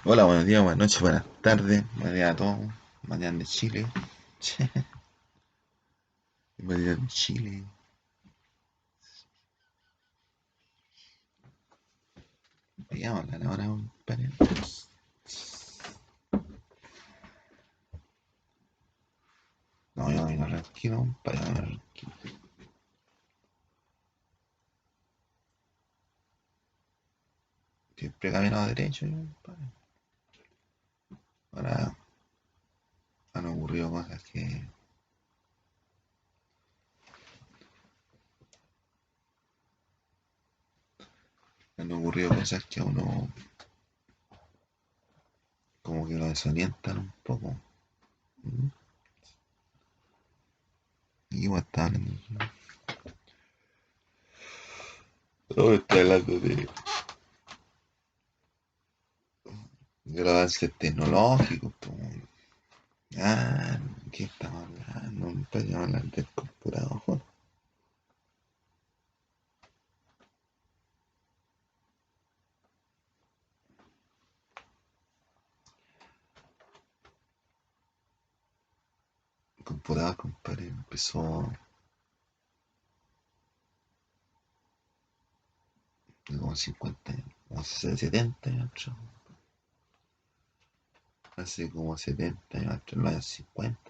Hola, buenos días, buenas noches, buenas tardes, buenos días a todos. Mañana de Chile. Che, buenos días de Chile. Vayamos a hablar ahora, compadre. No, yo vine tranquilo, compadre. Yo vine tranquilo. Siempre he caminado derecho, yo, compadre. Ahora han ocurrido cosas que. Han ocurrido cosas que a uno como que lo desorientan un poco. ¿Mm? Y igual está hablando. No, está hablando de los avances tecnológicos, po. Ah, ¿qué estamos hablando? Compadre, vamos a hablar del computador. El computador, compadre, empezó hace como 50 años, como 70 años atrás. Hace como 70 años atrás, en los años 50.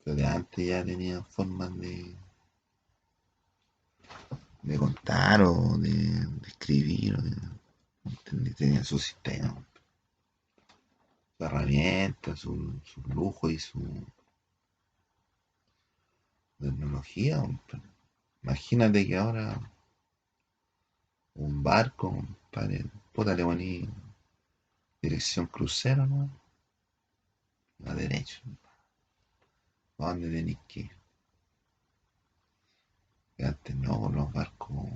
Pero de antes ya tenía formas de contar o de escribir. Tenía su sistema, su herramienta, su lujo y su tecnología, compadre. Imagínate que ahora un barco, compadre, puta, le poní dirección crucero, ¿no? A derecho. ¿A dónde tenéis que ir? Que antes no, con los barcos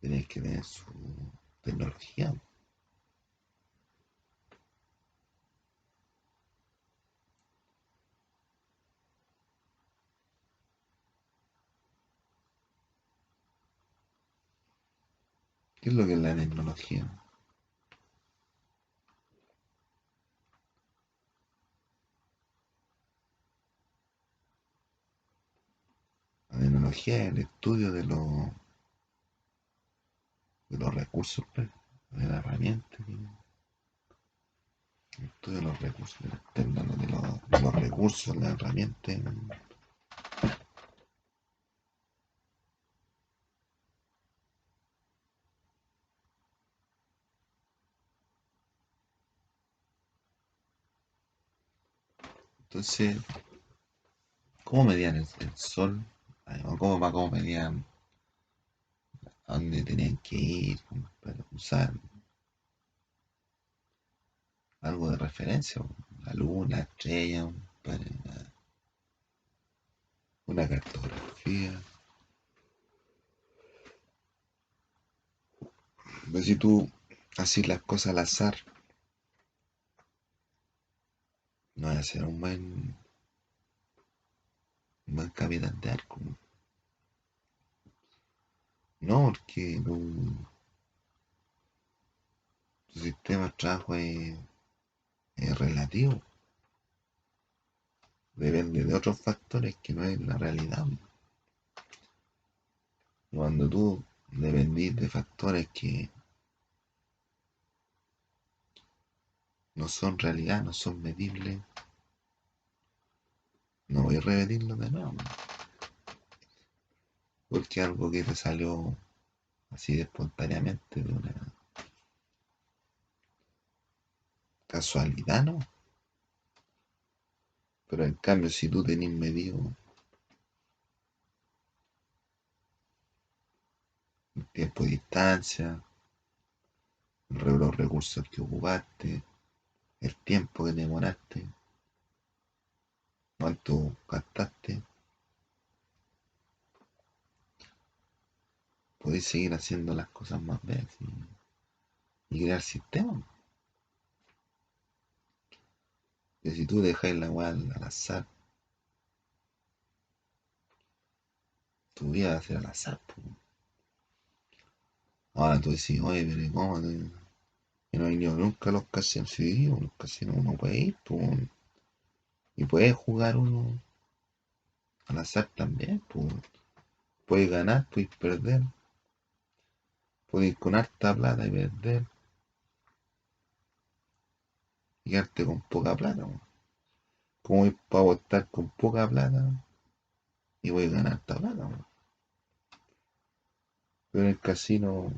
tenéis que tener su tecnología. ¿Qué es lo que es la tecnología? La tecnología es el estudio de los recursos, pues, de la herramienta, el estudio de los recursos, de los recursos, la herramienta. Entonces, ¿cómo medían el sol? ¿O cómo medían a dónde tenían que ir? Para usar algo de referencia, la luna, la estrella, para una cartografía. Pero si tú haces las cosas al azar, no vas a ser un buen capitán de arco. No, porque tu sistema de trabajo es relativo, depende de otros factores que no es la realidad. Cuando tú dependís de factores que no son realidad, no son medibles, no voy a repetirlo de nuevo, porque algo que te salió así de espontáneamente, de una casualidad, ¿no? Pero en cambio, si tú tenés medido el tiempo y distancia, los recursos que ocupaste, el tiempo que demoraste, cuánto gastaste, podéis seguir haciendo las cosas más veces y crear sistemas. Que si tú dejáis la weá al azar, tu vida va a ser al azar, po. Ahora tú decís, oye, pero ¿y cómo? Que no he ido nunca a los casinos. Sí, a los casinos uno puede ir, pues, y puede jugar uno al azar también, pues. Puedes ganar, puedes perder, puedes ir con harta plata y perder, y quedarte con poca plata, pues. Como ir para apostar con poca plata y voy a ganar harta plata, pues. Pero en el casino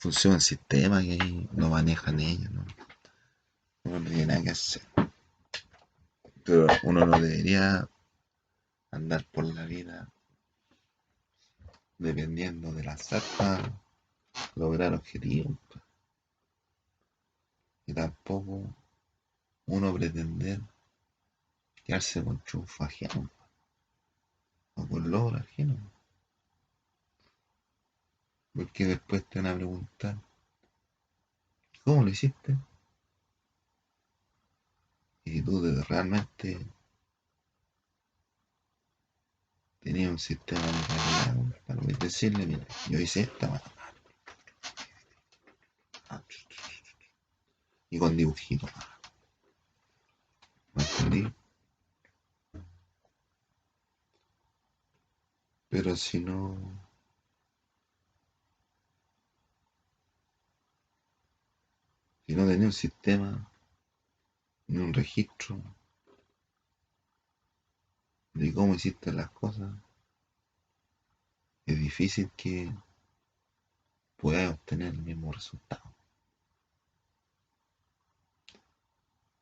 funciona el sistema que ahí lo manejan ellos, ¿no? Uno no tiene nada que hacer. Pero uno no debería andar por la vida dependiendo de la para lograr objetivos. Y tampoco uno pretender quedarse con triunfo ajeno o con logro ajeno. Porque después te van a preguntar, ¿cómo lo hiciste? Y si tú realmente tenías un sistema de calidad para decirle, mira, yo hice esta, y con dibujitos, ¿me entendí? Pero si no tenía un sistema ni un registro de cómo hiciste las cosas, es difícil que puedas obtener el mismo resultado.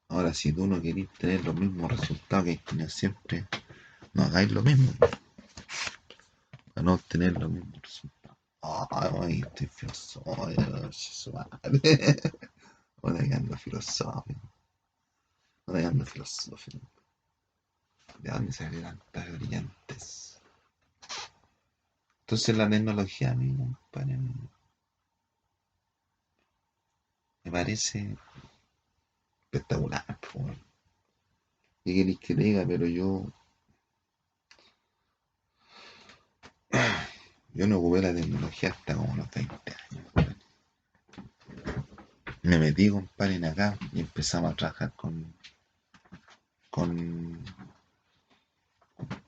Ahora, si tú no querés tener los mismos resultados que hay que tener siempre, no hagáis lo mismo para no obtener los mismos resultados. Ay, estoy filosófico, su madre. Ahora que ando filosófico, ahora que ando filosófico. ¿De dónde salieron tantas brillantes? Entonces la tecnología a mí, compadre, me parece espectacular, po. ¿Qué queréis que te diga? Pero yo no ocupé la tecnología hasta como los 20 años. Me metí, compadre, en acá y empezamos a trabajar con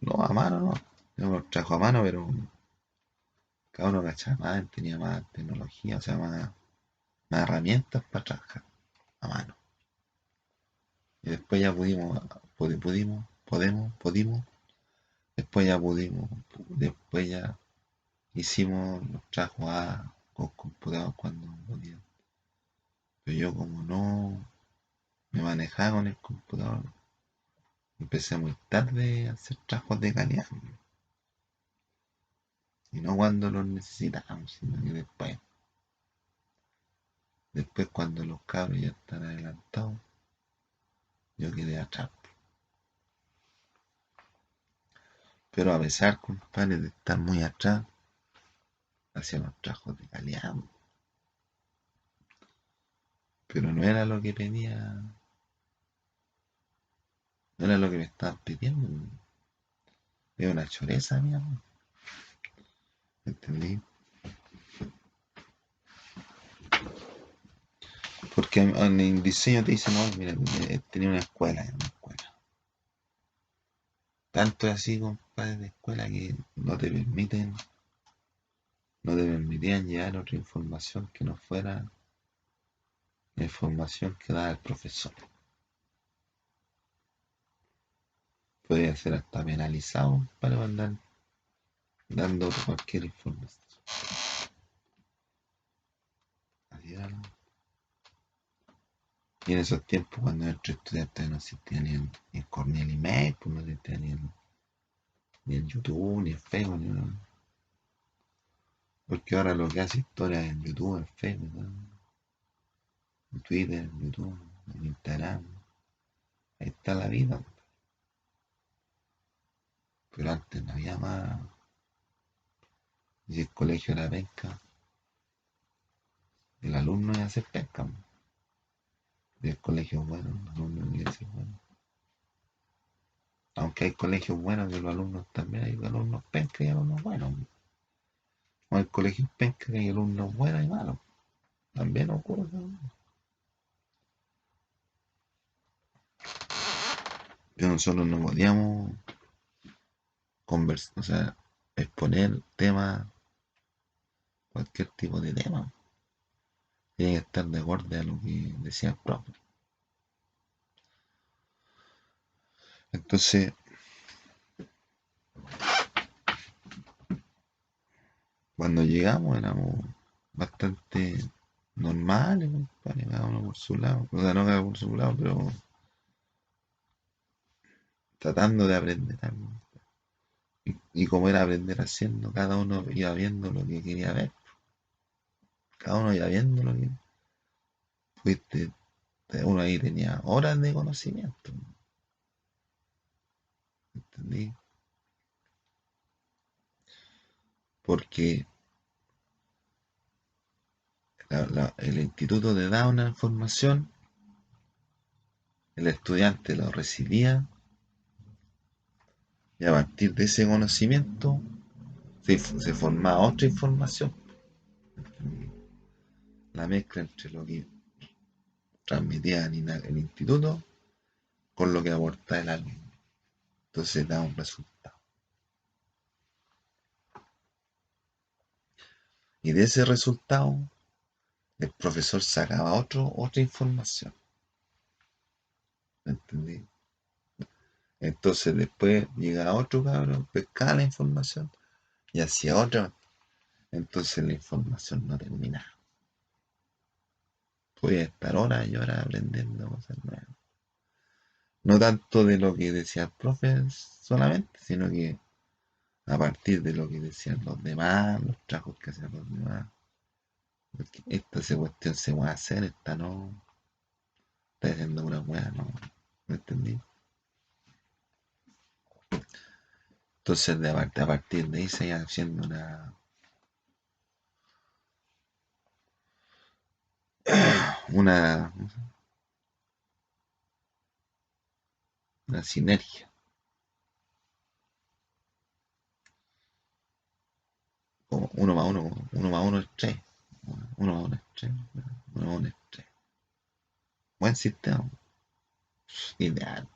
no, a mano, no. Yo los trabajo a mano, pero cada uno cachaba más, tenía más tecnología, o sea, más herramientas para trabajar a mano. Y después ya pudimos, después ya pudimos, después ya hicimos los trabajos con computador cuando podíamos. Pero yo como no me manejaba con el computador, empecé muy tarde a hacer trabajos de calidad. Y no cuando los necesitábamos, sino que después cuando los cabros ya están adelantados, yo quedé atrás. Pero a pesar, compadre, de estar muy atrás, hacía los trabajos de calidad. Pero no era lo que pedía, no era lo que me estaban pidiendo. Es una choreza, mi amor. ¿Entendí? Porque en el diseño te dicen, no, mira, tenía una escuela. Tanto es así, compadre, de escuela que no te permitían llevar otra información que no fuera la información que daba el profesor. Podía ser hasta penalizado para andar dando cualquier información. Así era, ¿no? Y en esos tiempos, cuando nuestros estudiantes no existía ni el Cornell Email, pues no existía ni el YouTube, ni el Facebook, ni nada. Porque ahora lo que hace historia es en YouTube, en Facebook, ¿no? En Twitter, en YouTube, en Instagram. Ahí está la vida. Pero antes no había más. Y el colegio era penca, el alumno ya se pesca. Y el colegio bueno, el alumno iba a ser bueno. Aunque hay colegios buenos que los alumnos también hay alumnos pencas y alumnos buenos. O hay colegios pencas que hay alumnos buenos y malos. También ocurre eso. Que nosotros no podíamos conversar, o sea, exponer temas, cualquier tipo de tema. Tiene que estar de acuerdo a lo que decía el profe. Entonces, cuando llegamos éramos bastante normales, compadre, cada uno por su lado. O sea, no cada uno por su lado, pero tratando de aprender algo. Y como era aprender haciendo, cada uno iba viendo lo que quería ver. Cada uno iba viendo lo que fuiste. Uno ahí tenía horas de conocimiento, ¿entendí? Porque el instituto te da una información, el estudiante lo recibía y a partir de ese conocimiento se formaba otra información. La mezcla entre lo que transmitía el instituto con lo que aportaba el alumno. Entonces da un resultado. Y de ese resultado el profesor sacaba otra información. ¿Entendí? Entonces después llegaba otro cabrón, pescaba la información y hacía otra. Entonces la información no terminaba. Podía estar horas y horas aprendiendo cosas nuevas. No tanto de lo que decía el profe solamente, sino que a partir de lo que decían los demás, los trabajos que hacían los demás. Porque esta cuestión se puede hacer, esta no. Está haciendo una weá, no. ¿Me entendí? Entonces a partir de ahí se iba haciendo una, una sinergia. Como uno más uno es tres. Uno más uno es tres. Uno más uno es tres. Buen sistema, ideal.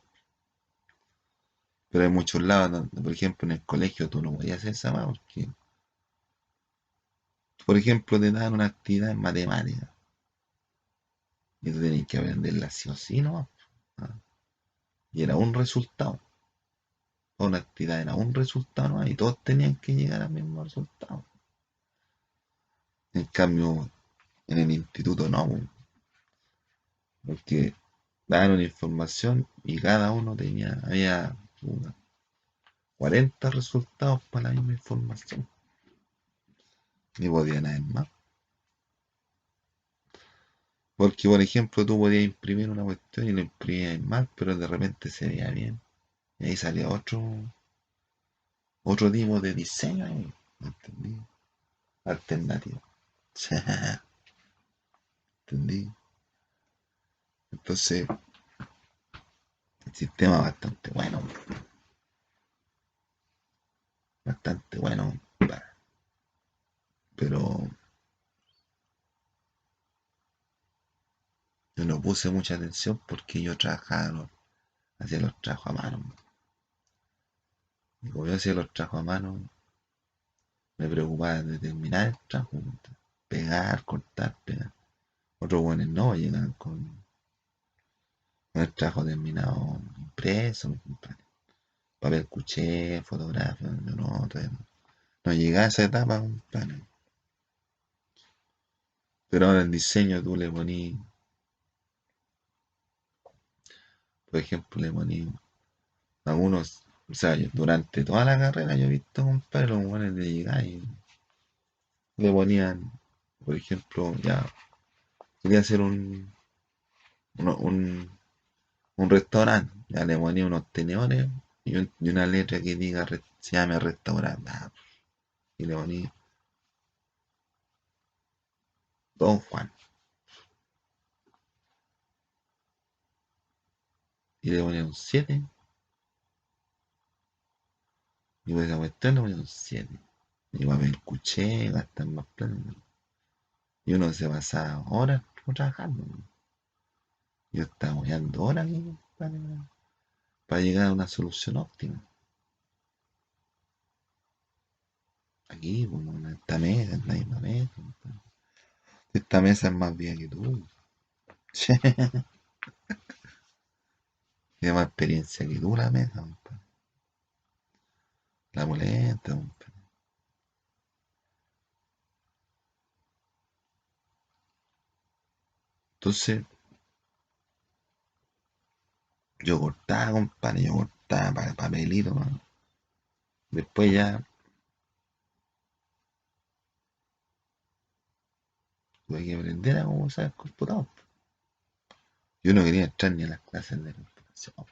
Pero hay muchos lados, por ejemplo, en el colegio tú no podías hacer esa más porque, por ejemplo, te dan una actividad en matemáticas y tú tenías que aprenderla sí o sí, ¿no? Ah, y era un resultado. Una actividad era un resultado, ¿no? Y todos tenían que llegar al mismo resultado. En cambio, en el instituto no, porque daban una información y cada uno había 40 resultados para la misma información. Ni podían haber más. Porque, por ejemplo, tú podías imprimir una cuestión y lo imprimías mal, pero de repente se veía bien. Y ahí salía otro tipo de diseño ahí, ¿entendí? Alternativo. ¿Entendí? Entonces, el sistema bastante bueno, pero yo no puse mucha atención porque yo trabajaba, ¿no? Hacía los trabajos a mano. Y como yo hacía los trabajos a mano, me preocupaba de terminar el trabajo, pegar, cortar, pegar. Otros buenos no, llegan con el trabajo terminado impreso, papel cuché, fotografía, yo no, todavía no llegué a esa etapa, compadre. Pero ahora en diseño tú le poní, por ejemplo, le poní algunos, o sea, durante toda la carrera yo he visto, compadre, los buenos de llegar y le ponían, por ejemplo, ya, quería hacer uno- un, un restaurante, ya le ponía unos tenedores y una letra que diga, se llame restaurante, y le ponía Don Juan, y le ponía un 7 Y por esa cuestión le ponían 7. Y para ver escuché, gastar más plata. Y uno se pasaba horas trabajando. Yo estaba moviendo horas aquí, para llegar a una solución óptima. Aquí, como en esta mesa, en la misma mesa. Esta mesa es más vieja que tú. Tiene más experiencia que tú la mesa, compadre. La muleta, compadre. Entonces, yo cortaba, compadre, yo cortaba para papelito, mano. Después ya tuve que aprender a cómo usar el computador. Yo no quería entrar ni a las clases de computación.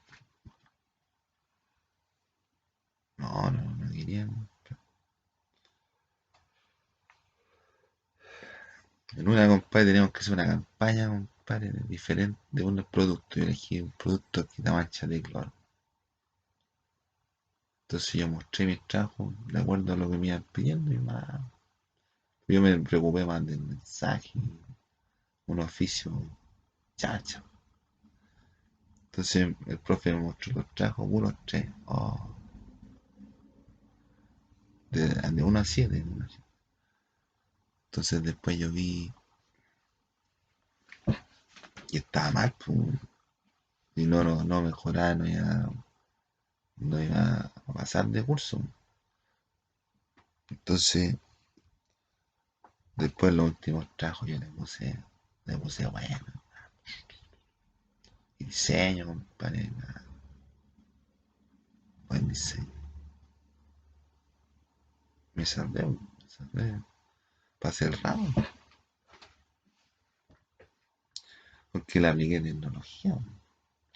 No, no, no quería. En una, compadre, teníamos que hacer una campaña, compadre, diferente de unos productos. Yo elegí un producto que da mancha de cloro. Entonces yo mostré mis trabajos de acuerdo a lo que me iban pidiendo y más. Yo me preocupé más del mensaje, un oficio chacho. Entonces el profe me mostró los trabajos puros tres. Oh, de 1 a 7. Entonces después yo vi y estaba mal, pues, y no mejoraba, no iba a pasar de curso. Entonces, después los últimos trabajos yo le puse bueno, y diseño, compadre, buen diseño. Me salvé, pasé el ramo, porque le apliqué tecnología.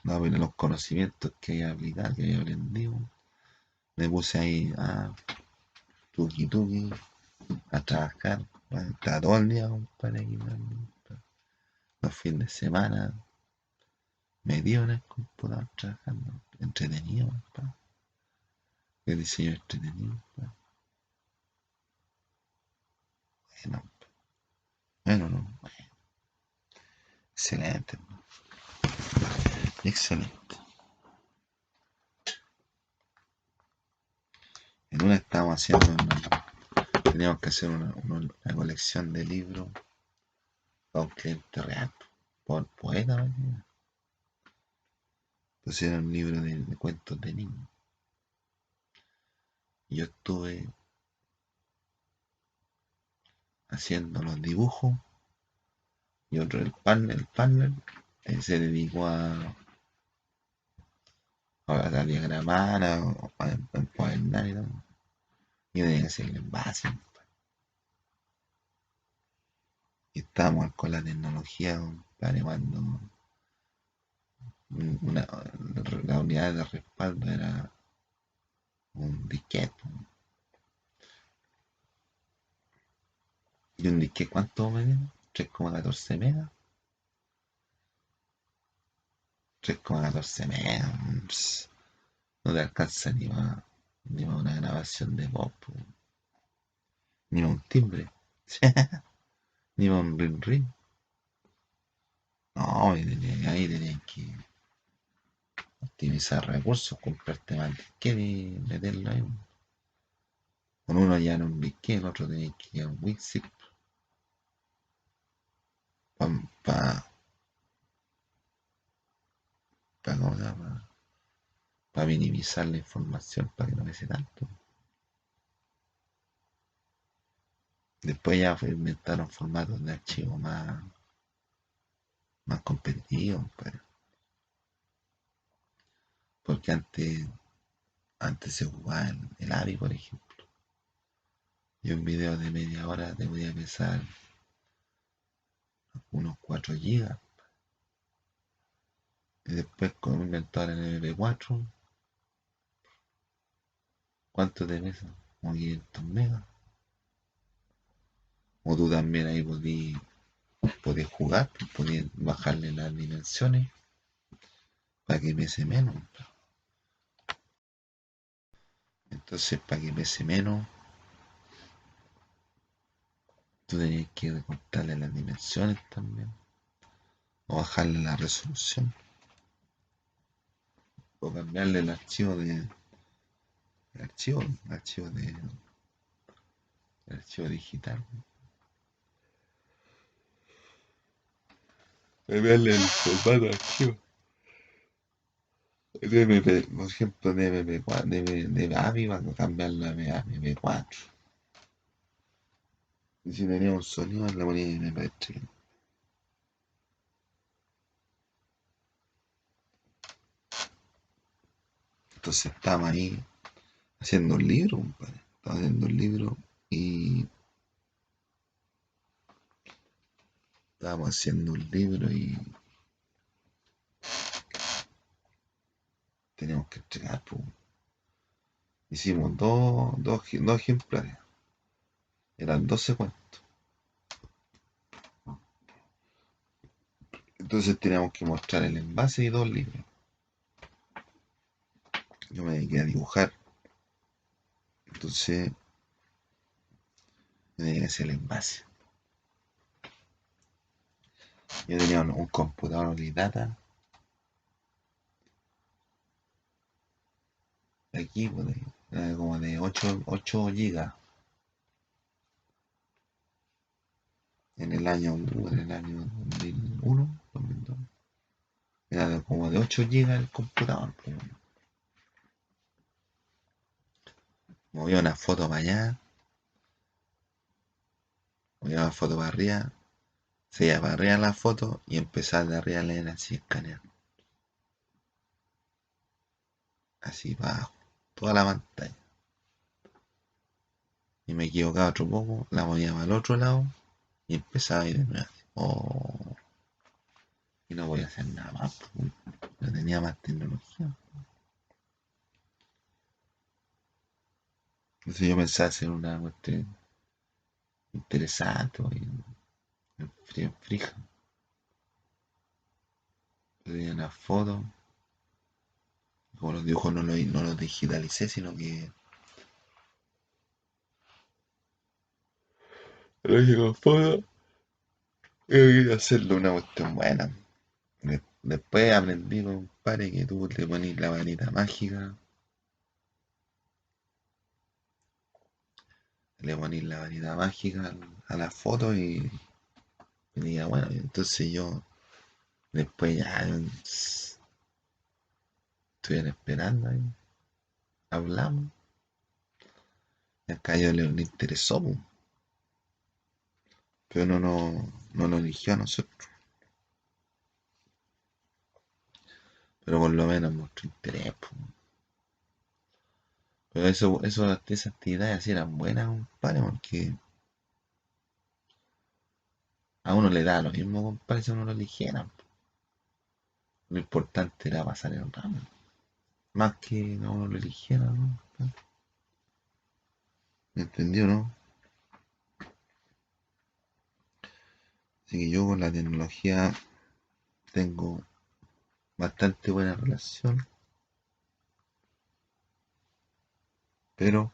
No, pero los conocimientos que había aplicado, que había aprendido, me puse ahí a tuki tuki, a trabajar, estaba todo el día, compadre, aquí, los fines de semana, metido en el computador trabajando, entretenido, compadre, el diseño entretenido, compadre. Bueno, bueno, no, excelente, excelente. En una estábamos haciendo teníamos que hacer una colección de libros para un cliente real, por poeta, ¿no? Entonces era un libro de cuentos de niños. Y yo estuve haciendo los dibujos y otro, el partner se dedicó a diagramar, a encuadernar y todo. Y yo tenía que hacer el envase. Y estábamos con la tecnología, compadre, cuando una, la unidad de respaldo era un disquete. Y un disquete, ¿cuánto medía? 3,14 megas. 3,14 megas. No te alcanza ni para una grabación de pop, ni para un timbre, ni para un ring ring. No, ahí tenías que optimizar recursos, comprarte más disquete y meterlo ahí. Con uno ya no un disquete, el otro tenías que ir a un Wixit para minimizar la información, para que no pese tanto. Después ya inventaron formatos de archivo más competitivos, pues, porque antes se jugaba el AVI, por ejemplo, y un video de media hora te podía pesar unos 4 gigas, y después con inventaron el MP4, ¿cuánto te pesa? Como 500 megas. O tú también ahí podías jugar, podías bajarle las dimensiones para que pese menos. Entonces, para que pese menos, tú tenías que cortarle las dimensiones también, o bajarle la resolución, o cambiarle el archivo digital. Cambiarle el formato de archivo. Por ejemplo, de MP4, de AVI, va a cambiarlo a MP4. Y si tenía un sonido, le ponía MP3. Entonces estábamos ahí haciendo un libro, compadre. Estaba haciendo un libro y estábamos haciendo un libro y teníamos que entregar, pues. Hicimos dos ejemplares. Eran 12 cuentos. Entonces teníamos que mostrar el envase y dos libros. Yo me dediqué a dibujar. Entonces me dediqué a hacer el envase. Yo tenía un computador Olidata de aquí, pues, como de 8 gigas en el año 2001, 2002. Era como de 8 gigas el computador, pues. Movía una foto para allá, movía una foto para arriba, se iba para arriba la foto y empezaba de arriba a leer así, escanear. Así para abajo, toda la pantalla. Y me equivocaba otro poco, la movía para el otro lado y empezaba a ir de nuevo. Oh, y no voy a hacer nada más, pues, no tenía más tecnología. Entonces yo pensaba hacer una cuestión interesante en frija. Tenía una foto, como los dibujos no los digitalicé, sino que lo hice con foto y quería hacerlo una cuestión buena. Después aprendí, compadre, que tú le pones la varita mágica, le pones la varita mágica a la foto y diga, bueno, entonces yo después ya estuvieron esperando ahí, hablamos, y acá a ellos le interesó, po, pero no lo eligió a nosotros, pero por lo menos mostró interés, po. Pero esas actividades así eran buenas, compadre, porque a uno le da lo mismo, compadre, si uno lo eligiera. Lo importante era pasar el ramo, más que a uno lo eligiera, ¿no? ¿Me entendió, no? Así que yo con la tecnología tengo bastante buena relación, pero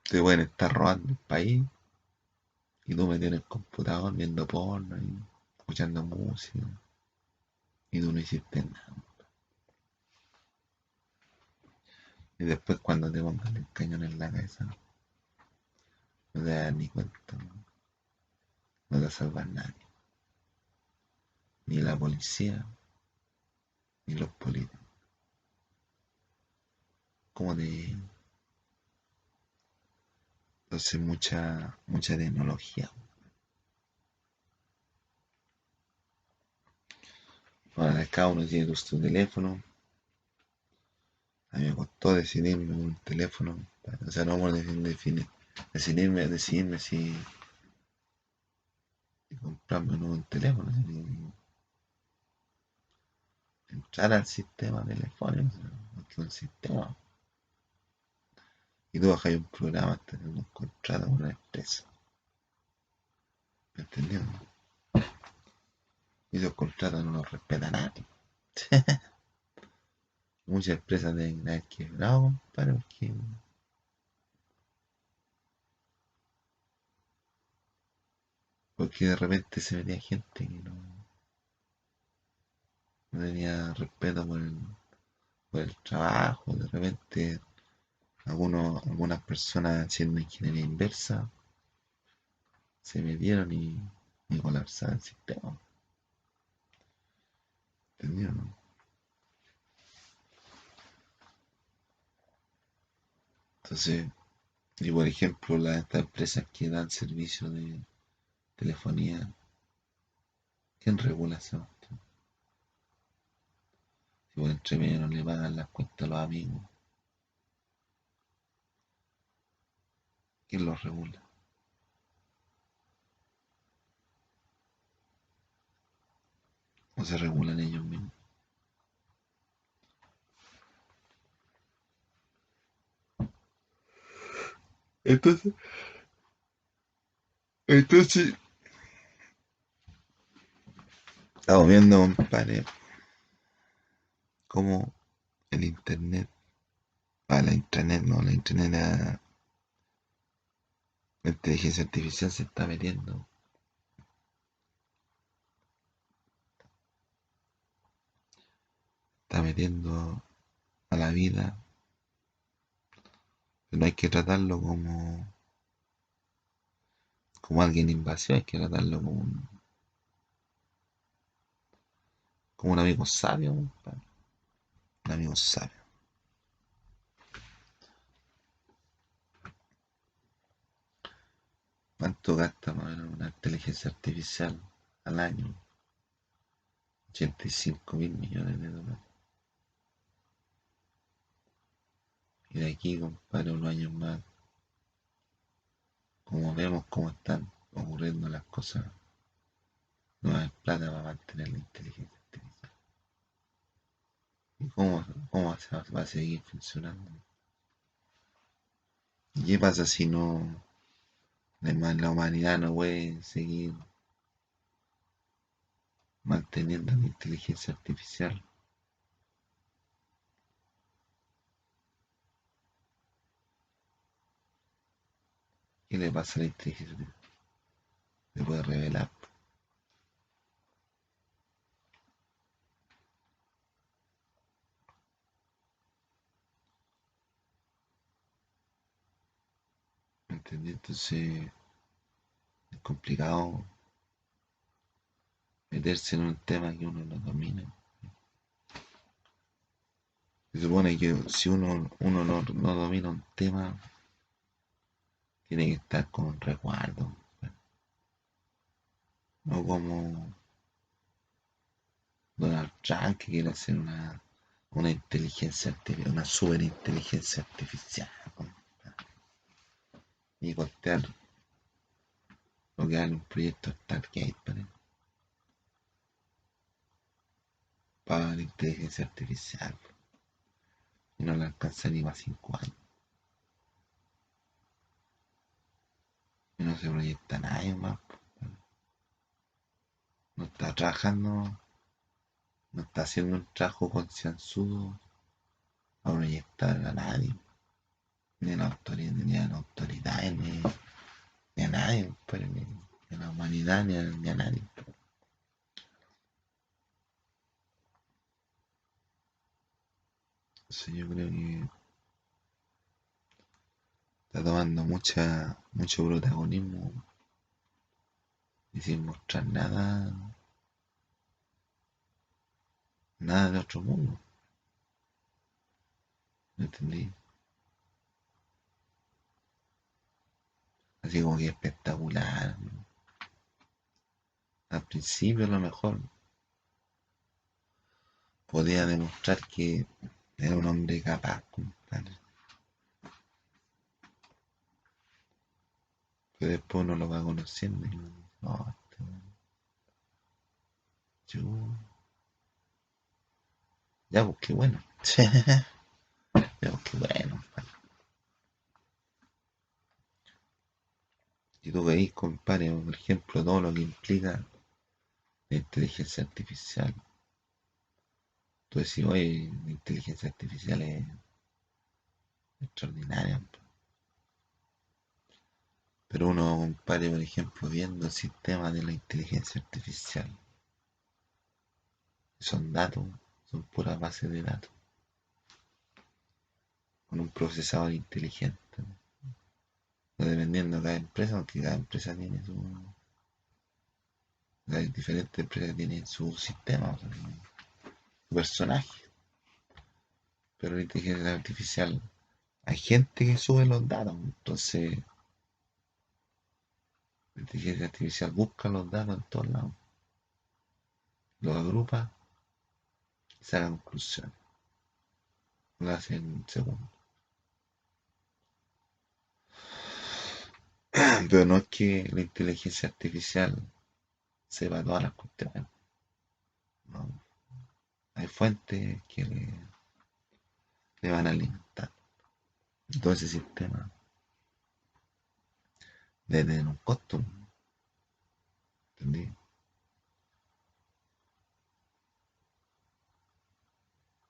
te pueden estar robando el país y tú metido en el computador viendo porno y escuchando música y tú no hiciste nada. Y después cuando te pongan el cañón en la cabeza, no te das ni cuenta, no te salva nadie, ni la policía, ni los políticos. Como de entonces mucha tecnología. Ahora cada uno tiene su teléfono. A mí me costó decidirme un teléfono. O sea, no por decidirme si comprarme un nuevo teléfono, sino entrar al sistema telefónico, porque es un sistema. Y tú bajas un programa, tener un contrato con una empresa. ¿Me entendió? Y esos contratos no los respeta nadie. Muchas empresas deben haber quebrado, compadre, porque de repente se metía gente que no tenía respeto por el trabajo. De repente algunas personas haciendo ingeniería inversa se metieron y colapsaron el sistema. ¿Entendido, no? Entonces, y por ejemplo, estas empresas que dan servicio de telefonía, ¿quién regula eso? Si por entre medio no le pagan las cuentas a los amigos, ¿quién los regula? ¿O se regulan ellos mismos? Entonces, entonces, estamos viendo, compadre, cómo el internet, la intranet, no, la internet, la inteligencia artificial se está metiendo a la vida, pero no hay que tratarlo como alguien invasivo, hay que tratarlo como un amigo sabio, compadre, un amigo sabio. ¿Cuánto gasta más o menos una inteligencia artificial al año? 85.000 millones de dólares. Y de aquí, compadre, unos años más, como vemos cómo están ocurriendo las cosas, no hay plata para mantener la inteligencia artificial. ¿Y cómo va a seguir funcionando? ¿Y qué pasa si no, además, la humanidad no puede seguir manteniendo la inteligencia artificial? ¿Qué le pasa a la inteligencia artificial? Se puede revelar. ¿Entendí? Entonces es complicado meterse en un tema que uno no domina. Se supone que si uno no domina un tema, tiene que estar con un resguardo. No como Donald Trump que quiere hacer una inteligencia artificial, una superinteligencia artificial. Y costear lo que haga un proyecto Stargate para la inteligencia artificial. Y no le alcanza ni para 5 años. Y no se proyecta nadie más. No está trabajando, no está haciendo un trabajo concienzudo a proyectar a nadie. Ni a la autoridad, ni a la autoridad, ni a nadie, pues, ni a la humanidad, ni a nadie. Entonces yo creo que está tomando mucho protagonismo y sin mostrar nada de otro mundo. ¿Me entendí? Así como que espectacular. Al principio a lo mejor podía demostrar que era un hombre capaz, compadre. Pero después uno lo va conociendo y uno dice, no, yo, ya pues qué bueno. Ya pues qué bueno. Y tú veis, compadre, por ejemplo, todo lo que implica la inteligencia artificial. Tú decís, oye, la inteligencia artificial es extraordinaria. Pero uno, compadre, por ejemplo, viendo el sistema de la inteligencia artificial, son datos, son puras bases de datos, con un procesador inteligente, ¿no? Dependiendo de cada empresa, aunque cada empresa tiene su. Las diferentes empresas tienen su sistema, o sea, su personaje. Pero la inteligencia artificial, hay gente que sube los datos, entonces la inteligencia artificial busca los datos en todos lados, los agrupa y saca conclusiones. Lo hace en segundos. Pero no es que la inteligencia artificial sepa todas las cuestiones, ¿no? Hay fuentes que le van a alimentar. Todo ese sistema debe tener un costo, ¿entendí?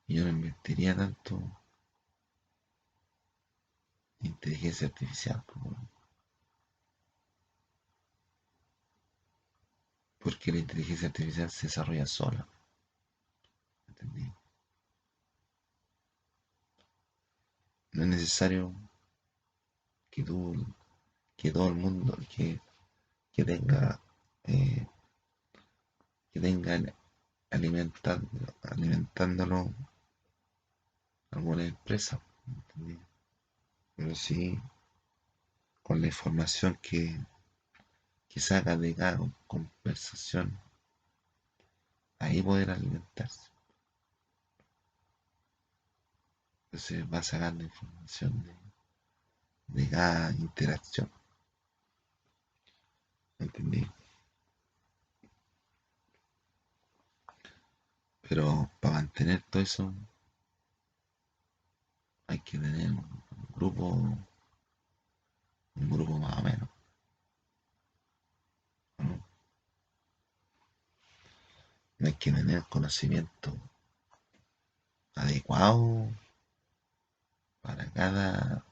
Y yo no invertiría tanto en inteligencia artificial, porque la inteligencia artificial se desarrolla sola, ¿entendí? No es necesario que tú, que todo el mundo, que tenga, eh, que tengan alimentándolo alguna empresa, ¿entendí? Pero sí con la información que saca de cada conversación, ahí poder alimentarse. Entonces va sacando información de cada interacción, ¿entendí? Pero para mantener todo eso hay que tener grupo, un grupo más o menos, ¿no? No hay que tener conocimiento adecuado para cada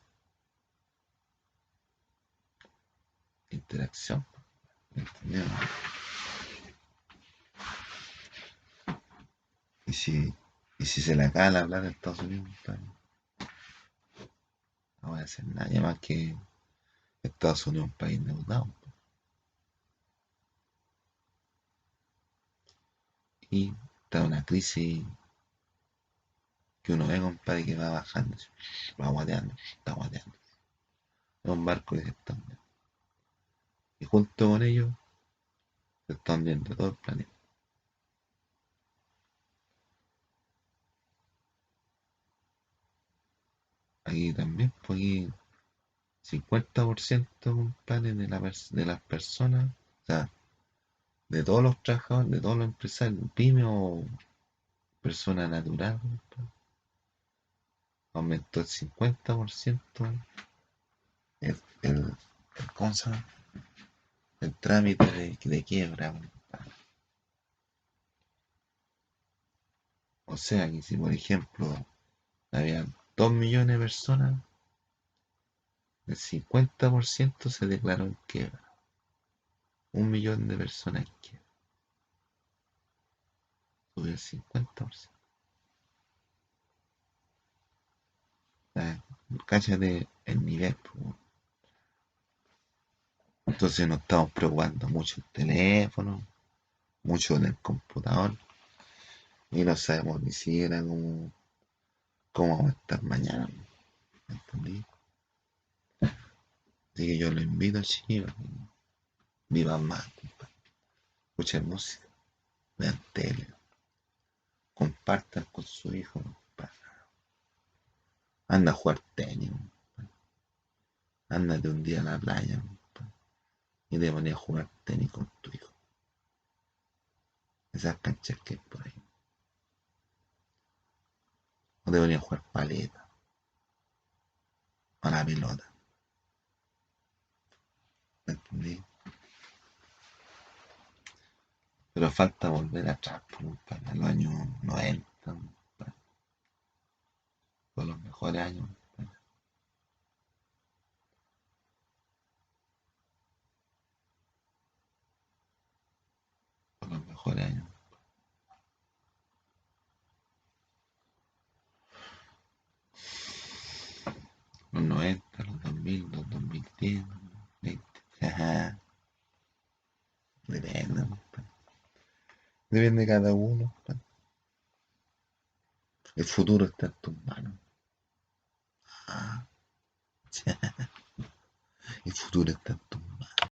interacción, ¿entendés? Y si, y si se le acaba la plata a Estados Unidos, pues, no voy a hacer nada más que Estados Unidos es un país endeudado. Y está una crisis que uno ve, compadre, que va bajando, va guateando, está guateando. Es un barco que se está hundiendo. Y junto con ellos se está hundiendo todo el planeta. Aquí también, pues aquí 50%, compadre, de las personas, o sea, de todos los trabajadores, de todos los empresarios, pyme o persona natural, compadre, aumentó el 50% el, el, ¿cómo se llama? El trámite de quiebra, compadre. O sea que si, por ejemplo, había 2 millones de personas, el 50% se declaró en quiebra. 1 millón de personas en quiebra. Subió el 50%. O sea, cállate el nivel, pues. Entonces nos estamos preocupando mucho el teléfono, mucho del computador, y no sabemos ni siquiera cómo vamos a estar mañana, ¿me entendí? Así que yo lo invito, chicos, vivan más, compadre. Escuchen música, vean tele, compartan con su hijo, compadre. Anda a jugar tenis, ándate un día a la playa, compadre, y te pones a jugar tenis con tu hijo. Esas canchas que hay por ahí. O te pones a jugar paleta, a la pelota, ¿me entendí? Pero falta volver atrás, por compadre, a los años 90, compadre, con los mejores años, compadre, con los mejores años. Los 90, los 2000, los 2010, 20. Ajá, depende, compadre. Depende de cada uno, compadre. El futuro está en tus manos. Ah, el futuro está en tus manos.